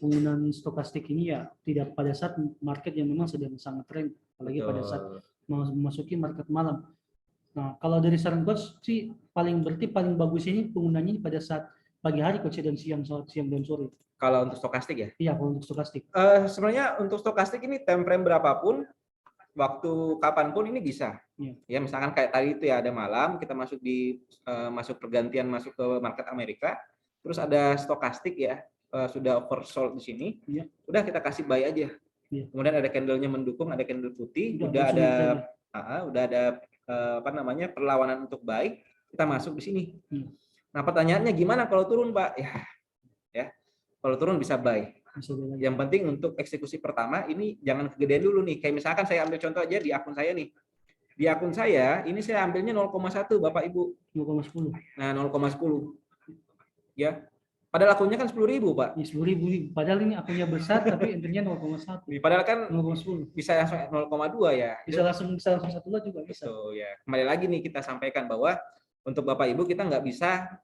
Speaker 1: penggunaan stokastik ini ya, tidak pada saat market yang memang sedang sangat tren, apalagi pada saat memasuki market malam. Nah, kalau dari saran Coach sih paling bagus ini penggunaannya pada saat pagi hari, Coach, dan siang dan sore.
Speaker 2: Kalau untuk stokastik ya?
Speaker 1: Iya, kalau untuk stokastik.
Speaker 2: Sebenarnya untuk stokastik ini time frame berapapun, waktu kapanpun ini bisa. Ya, misalkan kayak tadi itu ya ada malam kita masuk pergantian masuk ke market Amerika, terus ada stokastik ya sudah oversold di sini, udah kita kasih buy aja. Kemudian ada candlenya mendukung, ada candle putih, udah ada apa namanya perlawanan untuk buy, kita masuk di sini. Nah, pertanyaannya gimana kalau turun, Pak? Ya, kalau turun bisa buy. Yang penting untuk eksekusi pertama ini jangan kegedean dulu nih. Kayak misalkan saya ambil contoh aja di akun saya nih. Di akun saya ini saya ambilnya 0,1 Bapak Ibu.
Speaker 1: 0,10.
Speaker 2: Nah, 0,10. Ya. Padahal akunnya kan 10.000, Pak.
Speaker 1: 10.000. Padahal ini akunnya besar tapi entry-nya 0,1.
Speaker 2: Padahal kan
Speaker 1: 0,10.
Speaker 2: Bisa langsung 0,2 ya.
Speaker 1: Bisa langsung 1 lot juga bisa.
Speaker 2: So, ya. Kembali lagi nih kita sampaikan bahwa untuk Bapak Ibu kita nggak bisa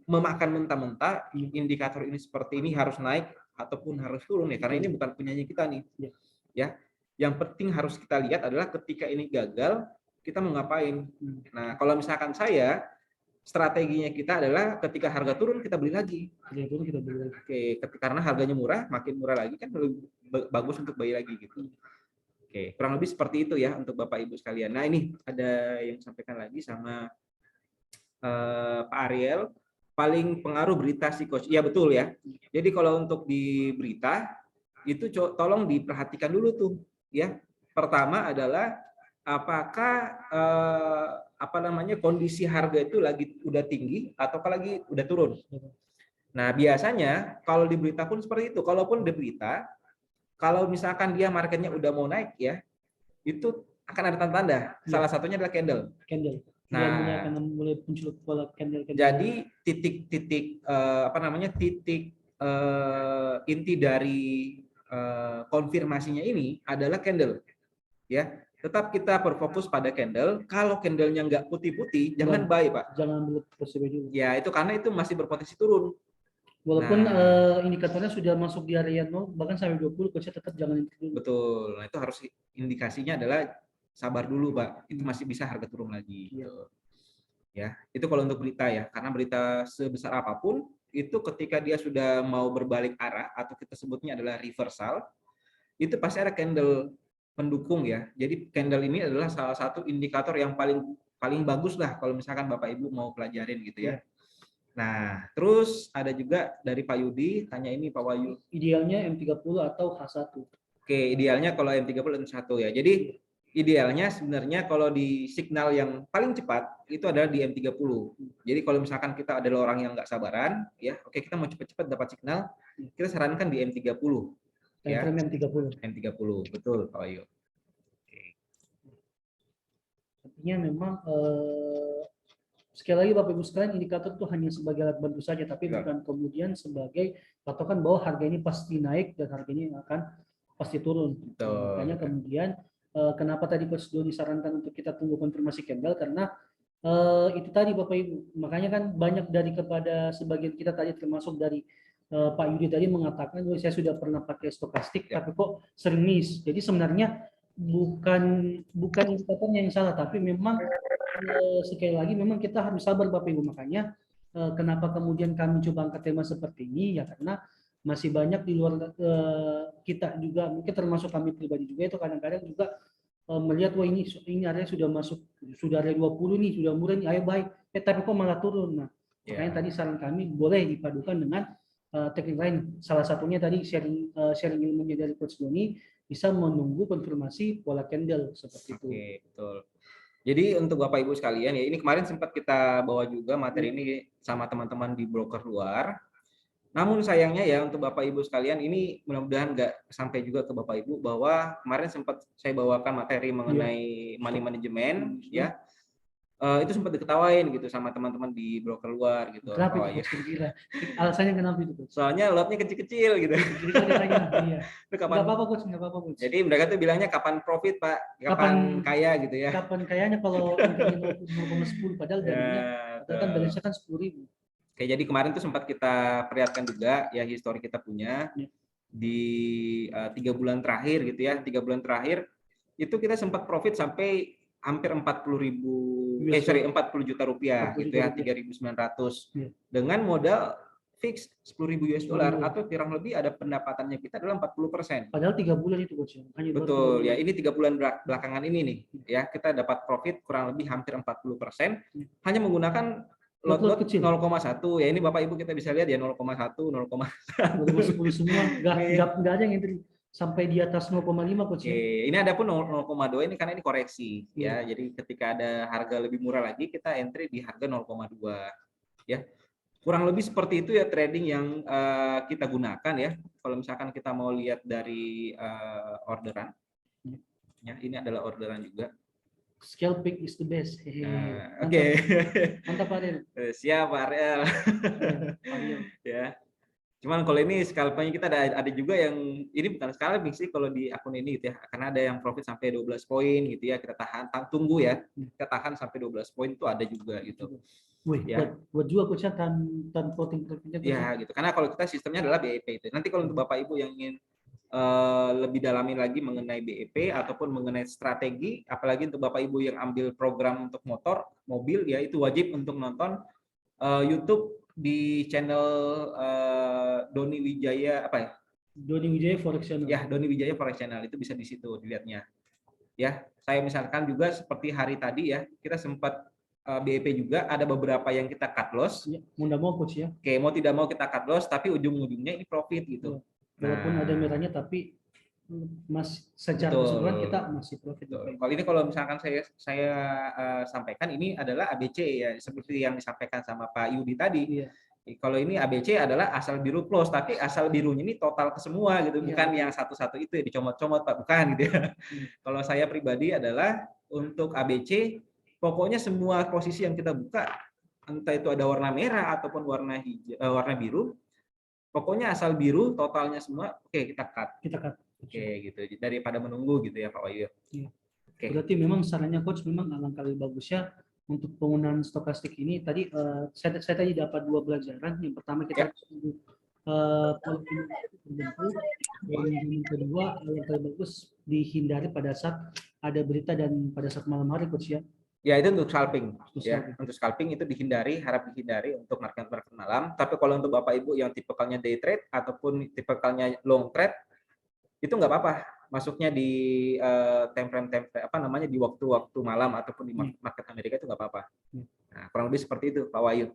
Speaker 2: memakan mentah-mentah indikator ini seperti ini harus naik ataupun harus turun ya, karena ini bukan punyanya kita nih. Ya. Yang penting harus kita lihat adalah ketika ini gagal kita mau ngapain. Nah, kalau misalkan saya strateginya kita adalah ketika harga turun kita beli lagi. Oke, karena harganya murah, makin murah lagi kan lebih bagus untuk beli lagi gitu. Oke, kurang lebih seperti itu ya untuk Bapak Ibu sekalian. Nah, ini ada yang sampaikan lagi sama Pak Ariel, paling pengaruh berita sih Coach. Iya betul ya. Jadi kalau untuk di berita itu tolong diperhatikan dulu tuh ya. Pertama adalah apakah kondisi harga itu lagi udah tinggi atau lagi udah turun. Nah, biasanya kalau di berita pun seperti itu. Kalaupun di berita, kalau misalkan dia marketnya udah mau naik ya, itu akan ada tanda-tanda. Salah satunya adalah candle. Nah,
Speaker 1: mulai muncul pola candle.
Speaker 2: Jadi titik inti dari konfirmasinya ini adalah candle. Ya, tetap kita berfokus pada candle. Kalau candlenya nggak putih-putih, jangan buy, Pak.
Speaker 1: Jangan ambil posisi dulu.
Speaker 2: Ya, itu karena itu masih berpotensi turun.
Speaker 1: Walaupun
Speaker 2: Nah,
Speaker 1: indikatornya sudah masuk di area 0 bahkan sampai 20, coach tetap jangan entry dulu.
Speaker 2: betul. Nah, itu harus indikasinya adalah sabar dulu, Pak. Itu
Speaker 1: Hmm.
Speaker 2: masih bisa harga turun lagi.
Speaker 1: Iya.
Speaker 2: Gitu. Ya, itu kalau untuk berita ya. Karena berita sebesar apapun itu ketika dia sudah mau berbalik arah atau kita sebutnya adalah reversal, itu pasti ada candle pendukung ya. Jadi candle ini adalah salah satu indikator yang paling paling bagus lah kalau misalkan Bapak Ibu mau pelajarin gitu ya.
Speaker 1: Iya.
Speaker 2: Nah, terus ada juga dari Pak Yudi, tanya ini Pak Wahyu.
Speaker 1: Idealnya M30 atau H1.
Speaker 2: Oke, idealnya kalau M30 M1 ya. Jadi idealnya sebenarnya kalau di signal yang paling cepat itu adalah di M30. Jadi kalau misalkan kita adalah orang yang nggak sabaran, ya, oke kita mau cepat-cepat dapat signal, kita sarankan di M30.
Speaker 1: Time
Speaker 2: Ya,
Speaker 1: frame M30.
Speaker 2: M30, betul Pak Wahyu.
Speaker 1: Artinya memang sekali lagi Bapak Ibu sekalian, indikator itu hanya sebagai alat bantu saja, tapi
Speaker 2: Ya.
Speaker 1: bukan kemudian sebagai patokan bahwa harga ini pasti naik dan harga ini akan pasti turun.
Speaker 2: Betul.
Speaker 1: Makanya kemudian kenapa tadi Coach Doni disarankan untuk kita tunggu konfirmasi candle, karena itu tadi Bapak Ibu. Makanya kan banyak dari kepada sebagian kita tadi termasuk dari Pak Yudi tadi mengatakan bahwa saya sudah pernah pakai stokastik
Speaker 2: Ya.
Speaker 1: tapi kok sering miss. Jadi sebenarnya bukan indikatornya yang salah, tapi memang sekali lagi memang kita harus sabar Bapak Ibu. Makanya kenapa kemudian kami coba angkat tema seperti ini ya karena masih banyak di luar kita juga, mungkin termasuk kami pribadi juga itu kadang-kadang juga melihat wah ini area sudah masuk, sudah area 20 nih, sudah murah nih, ayo baik, tapi kok malah turun. Nah, makanya tadi saran kami boleh dipadukan dengan teknik lain. Salah satunya tadi sharing ilmunya dari Coach Doni, bisa menunggu konfirmasi pola candle seperti itu.
Speaker 2: Oke, betul. Jadi untuk Bapak Ibu sekalian ya, ini kemarin sempat kita bawa juga materi ini sama teman-teman di broker luar. Namun sayangnya ya untuk Bapak Ibu sekalian ini mudah-mudahan nggak sampai juga ke Bapak Ibu bahwa kemarin sempat saya bawakan materi mengenai money management ya. Itu sempat diketawain gitu sama teman-teman di broker luar gitu.
Speaker 1: Kenapa
Speaker 2: Oh
Speaker 1: itu
Speaker 2: ya.
Speaker 1: Coach kira-kira? Alasannya kenapa itu Coach?
Speaker 2: Soalnya lotnya kecil-kecil gitu.
Speaker 1: Jadi saya tanya, iya.
Speaker 2: Itu
Speaker 1: Nggak
Speaker 2: kapan?
Speaker 1: apa-apa Coach, nggak apa-apa Coach.
Speaker 2: Jadi mereka tuh bilangnya kapan profit Pak,
Speaker 1: Kapan
Speaker 2: kapan kaya gitu ya.
Speaker 1: kapan kayaknya kalau intinya 0,10 padahal darinya padahal kan balance kan 10.000.
Speaker 2: Oke, jadi kemarin tuh sempat kita perlihatkan juga ya histori kita punya di 3 bulan terakhir gitu ya, 3 bulan terakhir itu kita sempat profit sampai hampir 40 juta rupiah
Speaker 1: 40
Speaker 2: gitu
Speaker 1: juta
Speaker 2: ya,
Speaker 1: rupiah.
Speaker 2: 3.900
Speaker 1: Iya.
Speaker 2: dengan modal fix 10.000 US dollar
Speaker 1: 10.000.
Speaker 2: atau kurang lebih ada pendapatannya kita adalah 40%.
Speaker 1: Padahal 3 bulan itu Coach. Hanya
Speaker 2: Betul ya, ini 3 bulan belakangan ini nih ya kita dapat profit kurang lebih hampir 40% hanya menggunakan lot-lot 0,1 ya, ini Bapak Ibu kita bisa lihat ya 0,1 0,10
Speaker 1: semua nggak ada yang entry sampai di atas 0,5 Coach.
Speaker 2: Oke, ini ada pun 0,2 ini karena ini koreksi ya. Jadi ketika ada harga lebih murah lagi kita entry di harga 0,2 ya. Kurang lebih seperti itu ya trading yang kita gunakan ya. Kalau misalkan kita mau lihat dari orderan ya, ini adalah orderan juga.
Speaker 1: Scalping is the best.
Speaker 2: Oke.
Speaker 1: Mantap Ariel.
Speaker 2: Siap Ariel. Ya. Cuman kalau ini scalpingnya kita ada juga yang ini bukan scalping sih kalau di akun ini gitu ya. Karena ada yang profit sampai 12 poin gitu ya. Kita tahan tunggu ya. Kita tahan sampai 12 poin itu ada juga gitu.
Speaker 1: Wih,
Speaker 2: Ya.
Speaker 1: buat juga Coach tan floating profitnya.
Speaker 2: Ya gitu. Karena kalau kita sistemnya adalah BEP itu. Nanti kalau untuk Bapak Ibu yang ingin lebih dalamin lagi mengenai BEP ataupun mengenai strategi, apalagi untuk Bapak Ibu yang ambil program untuk motor, mobil ya itu wajib untuk nonton YouTube di channel Doni Wijaya apa ya?
Speaker 1: Doni Wijaya Forex Channel.
Speaker 2: Ya, Doni Wijaya Forex Channel itu bisa di situ dilihatnya. Ya, saya misalkan juga seperti hari tadi ya, kita sempat BEP juga ada beberapa yang kita cut loss.
Speaker 1: Ya, mau tidak mau Coach ya.
Speaker 2: Oke, mau tidak mau kita cut loss tapi ujung-ujungnya ini profit gitu.
Speaker 1: Ya. Walaupun ada merahnya tapi secara keseluruhan kita masih profit.
Speaker 2: Kalau ini kalau misalkan saya sampaikan ini adalah ABC ya seperti yang disampaikan sama Pak Yudi tadi. Iya. Kalau ini ABC adalah asal biru close tapi asal birunya ini total ke semua gitu, bukan yang satu-satu itu ya dicomot-comot Pak, bukan gitu ya. Kalau saya pribadi adalah untuk ABC pokoknya semua posisi yang kita buka entah itu ada warna merah ataupun warna hijau, warna biru. Pokoknya asal biru totalnya semua, oke kita cut. Oke gitu. Daripada menunggu gitu ya Pak Wahyu.
Speaker 1: Iya. Berarti memang sarannya Coach memang alangkah lebih bagusnya untuk penggunaan stokastik ini tadi saya tadi dapat 2 pelajaran. Yang pertama kita pola pinjaman tertentu, dan yang kedua yang terbagus dihindari pada saat ada berita dan pada saat malam hari, coach ya.
Speaker 2: Ya, itu untuk scalping.
Speaker 1: Untuk
Speaker 2: Ya,
Speaker 1: scalping.
Speaker 2: untuk scalping itu harap dihindari untuk market malam. Tapi kalau untuk Bapak Ibu yang tipikalnya day trade ataupun tipikalnya long trade, itu nggak apa-apa. Masuknya di time frame apa namanya, di waktu-waktu malam ataupun di market Amerika itu nggak apa-apa. Nah, kurang lebih seperti itu, Pak Wahyu.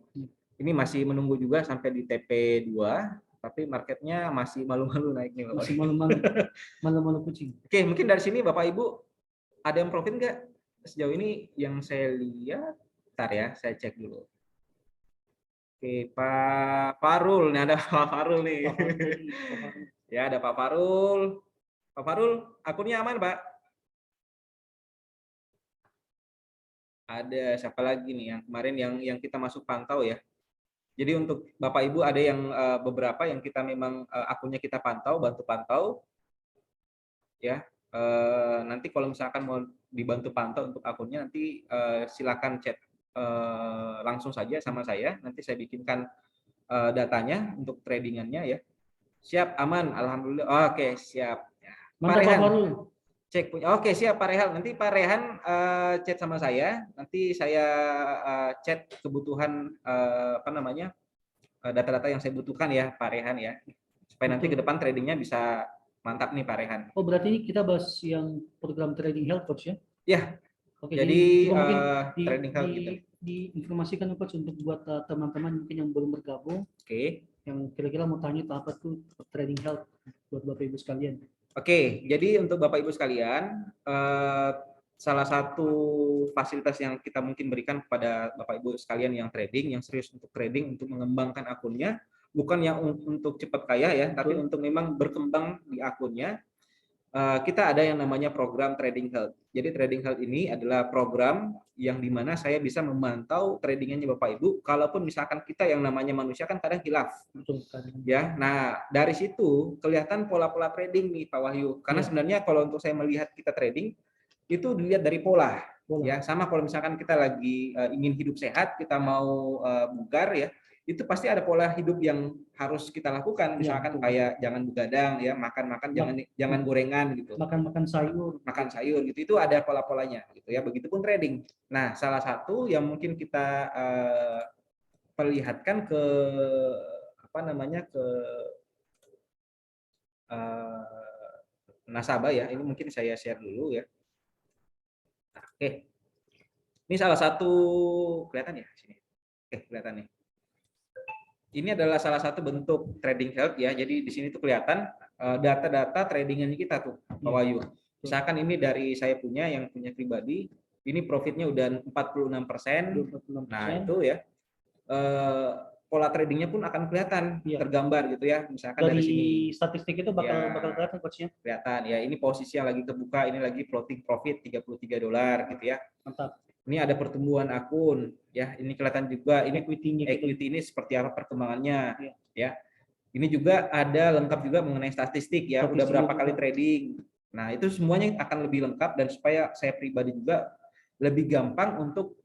Speaker 2: Ini masih menunggu juga sampai di TP2, tapi marketnya masih malu-malu naik nih, Bapak.
Speaker 1: Masih malu-malu kucing.
Speaker 2: Oke, mungkin dari sini Bapak Ibu ada yang profit nggak? Sejauh ini yang saya lihat, bentar ya, saya cek dulu. Oke, Pak Farul, nih ada Pak Farul nih. Ya, ada Pak Farul. Pak Farul, akunnya aman, Pak? Ada siapa lagi nih yang kemarin yang kita masuk pantau ya. Jadi untuk Bapak Ibu ada yang beberapa yang kita memang akunnya kita pantau, bantu pantau. Ya, nanti kalau misalkan mau dibantu pantau untuk akunnya, nanti silakan chat langsung saja sama saya, nanti saya bikinkan datanya untuk tradingannya ya. Siap, aman, alhamdulillah. Oke, siap. Ya. Pak Rehan, cek punya. Oke, siap Pak Rehan. Nanti Pak Rehan chat sama saya, nanti saya chat kebutuhan apa namanya, data-data yang saya butuhkan ya Pak Rehan ya, supaya nanti ke depan tradingnya bisa mantap nih Pak Rehan.
Speaker 1: Oh, berarti ini kita bahas yang program trading health, coach ya?
Speaker 2: Ya.
Speaker 1: Oke,
Speaker 2: jadi
Speaker 1: mungkin
Speaker 2: trading health gitu.
Speaker 1: diinformasikan coach untuk buat teman-teman mungkin yang belum bergabung.
Speaker 2: Oke.
Speaker 1: Yang kira-kira mau tanya apa tuh trading health buat Bapak Ibu sekalian.
Speaker 2: Oke, jadi untuk Bapak Ibu sekalian, salah satu fasilitas yang kita mungkin berikan kepada Bapak Ibu sekalian yang trading, yang serius untuk trading, untuk mengembangkan akunnya, bukan yang untuk cepat kaya ya, tapi untuk memang berkembang di akunnya. Kita ada yang namanya program trading health. Jadi trading health ini adalah program yang dimana saya bisa memantau tradingannya Bapak Ibu. Kalaupun misalkan kita yang namanya manusia kan kadang hilaf, ya. Nah dari situ kelihatan pola-pola trading nih Pak Wahyu. Karena sebenarnya kalau untuk saya melihat kita trading itu dilihat dari pola. Ya. Sama kalau misalkan kita lagi ingin hidup sehat, kita mau bugar ya. Itu pasti ada pola hidup yang harus kita lakukan, misalkan kayak jangan begadang ya, makan jangan gorengan gitu, makan sayur gitu, itu ada pola-polanya gitu ya. Begitupun trading. Nah salah satu yang mungkin kita perlihatkan ke apa namanya, ke nasabah ya, ini mungkin saya share dulu ya. Nah, oke, ini salah satu, kelihatan ya sini. Oke, kelihatan nih. Ini adalah salah satu bentuk trading health ya. Jadi di sini tuh kelihatan data-data tradingannya kita tuh, Pak Wahyu. Misalkan ini dari saya punya, yang punya pribadi, ini profitnya udah 46%. Nah itu ya, pola tradingnya pun akan kelihatan tergambar gitu ya. Misalkan dari sini
Speaker 1: statistik itu bakal kelihatan coachnya.
Speaker 2: Kelihatan ya. Ini posisi yang lagi kebuka, ini lagi floating profit $33 gitu ya.
Speaker 1: Mantap.
Speaker 2: Ini ada pertumbuhan akun ya, ini kelihatan juga ini equity ini seperti apa perkembangannya ya. Ini juga ada lengkap juga mengenai statistik ya, udah berapa kali trading. Nah itu semuanya akan lebih lengkap, dan supaya saya pribadi juga lebih gampang untuk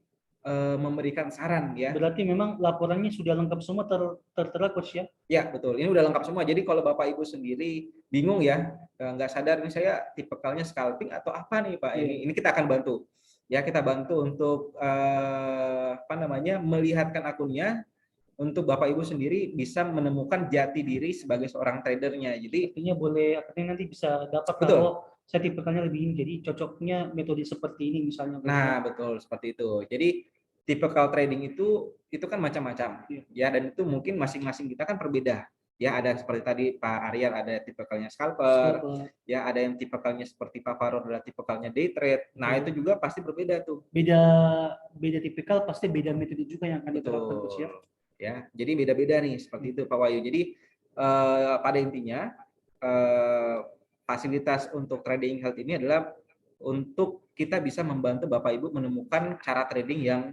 Speaker 2: memberikan saran ya.
Speaker 1: Berarti memang laporannya sudah lengkap semua tertera coach ya? Ya
Speaker 2: betul, ini udah lengkap semua. Jadi kalau Bapak Ibu sendiri bingung ya, nggak sadar ini saya tipikalnya scalping atau apa nih Pak, ini kita akan bantu. Ya kita bantu untuk apa namanya, melihatkan akunnya, untuk Bapak Ibu sendiri bisa menemukan jati diri sebagai seorang tradernya. Jadi
Speaker 1: artinya boleh, artinya nanti bisa dapat kalau saya tipikalnya lebih ini, jadi cocoknya metode seperti ini misalnya.
Speaker 2: Nah betul seperti itu. Jadi tipikal trading itu kan macam-macam ya, dan itu mungkin masing-masing kita kan berbeda. Ya ada seperti tadi Pak Ariel ada tipikalnya scalper, ya ada yang tipikalnya seperti Pak Farod adalah tipikalnya day trade. Nah itu juga pasti berbeda tuh.
Speaker 1: Beda tipikal pasti beda metode juga yang akan diterapkan coach ya.
Speaker 2: Ya, jadi beda-beda nih seperti itu Pak Wahyu. Jadi pada intinya fasilitas untuk trading health ini adalah untuk kita bisa membantu Bapak Ibu menemukan cara trading yang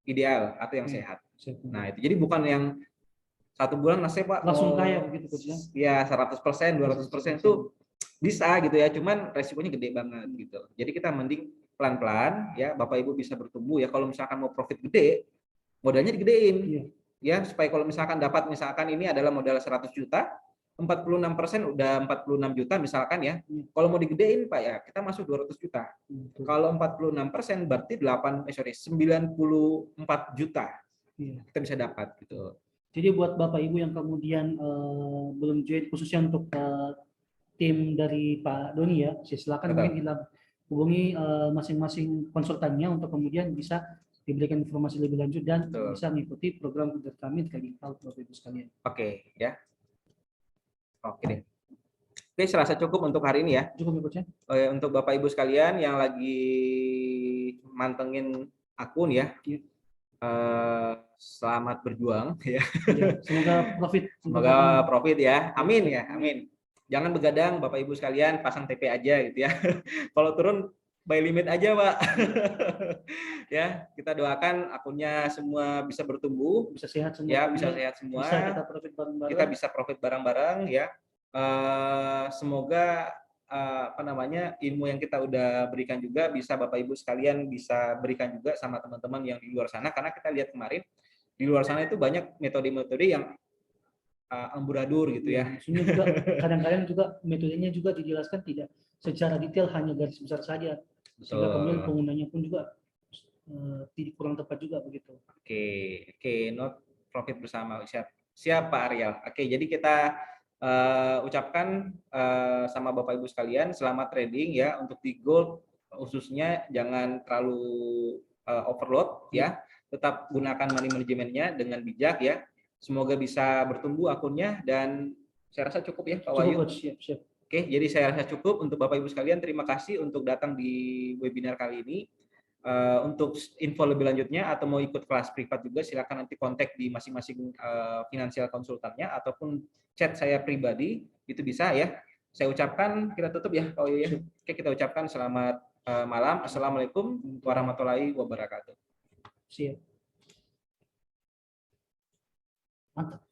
Speaker 2: ideal atau yang sehat. Nah itu jadi bukan yang 1 bulan nasib Pak
Speaker 1: langsung kaya begitu coach
Speaker 2: ya, 100%, 200% itu bisa gitu ya, cuman resikonya gede banget gitu. Jadi kita mending pelan-pelan ya Bapak Ibu bisa bertumbuh ya. Kalau misalkan mau profit gede, modalnya digedein.
Speaker 1: Iya.
Speaker 2: Ya, supaya kalau misalkan dapat misalkan ini adalah modal 100 juta, 46% udah 46 juta misalkan ya. Kalau mau digedein Pak ya, kita masuk 200 juta. Kalau 46% berarti 94 juta.
Speaker 1: Iya.
Speaker 2: Kita bisa dapat gitu.
Speaker 1: Jadi buat Bapak Ibu yang kemudian belum join khususnya untuk tim dari Pak Doni ya, silakan
Speaker 2: Betul.
Speaker 1: mungkin kita hubungi masing-masing konsultannya untuk kemudian bisa diberikan informasi lebih lanjut dan
Speaker 2: Betul.
Speaker 1: bisa mengikuti program kerja kami Trading Cloud Bapak Ibu sekalian.
Speaker 2: Oke, ya. Oke deh. Oke, serasa cukup untuk hari ini ya.
Speaker 1: Cukup ya Coach ya?
Speaker 2: Untuk Bapak Ibu sekalian yang lagi mantengin akun ya.
Speaker 1: Iya.
Speaker 2: Selamat berjuang ya.
Speaker 1: Iya, semoga profit.
Speaker 2: Semoga profit ya. Amin ya, amin. Jangan begadang Bapak Ibu sekalian, pasang TP aja gitu ya. Kalau turun by limit aja, Pak. Ya, kita doakan akunnya semua bisa bertumbuh,
Speaker 1: Bisa sehat semua.
Speaker 2: ya, bisa sehat semua.
Speaker 1: Bisa kita profit bareng-bareng.
Speaker 2: Kita bisa profit bareng-bareng ya. Semoga ilmu yang kita udah berikan juga bisa Bapak Ibu sekalian bisa berikan juga sama teman-teman yang di luar sana, karena kita lihat kemarin di luar sana itu banyak metode-metode yang amburadul gitu ya.
Speaker 1: Juga kadang-kadang juga metodenya juga dijelaskan tidak secara detail, hanya garis besar saja, sehingga kemudian penggunanya pun juga kurang tepat juga begitu.
Speaker 2: Oke, not profit bersama. Siap Pak Ariel. Oke, jadi kita ucapkan sama Bapak Ibu sekalian selamat trading ya. Untuk di gold khususnya jangan terlalu overload ya. Tetap gunakan money manajemennya dengan bijak ya. Semoga bisa bertumbuh akunnya, dan saya rasa cukup ya Pak Wahyu.
Speaker 1: Siap.
Speaker 2: Oke, jadi saya rasa cukup untuk Bapak Ibu sekalian. Terima kasih untuk datang di webinar kali ini. Untuk info lebih lanjutnya atau mau ikut kelas privat juga, silakan nanti kontak di masing-masing finansial konsultannya ataupun chat saya pribadi, itu bisa ya. Saya ucapkan, kita tutup ya Pak Wahyu ya. Oke, kita ucapkan selamat malam. Assalamualaikum warahmatullahi wabarakatuh.
Speaker 1: Siap. Mantap.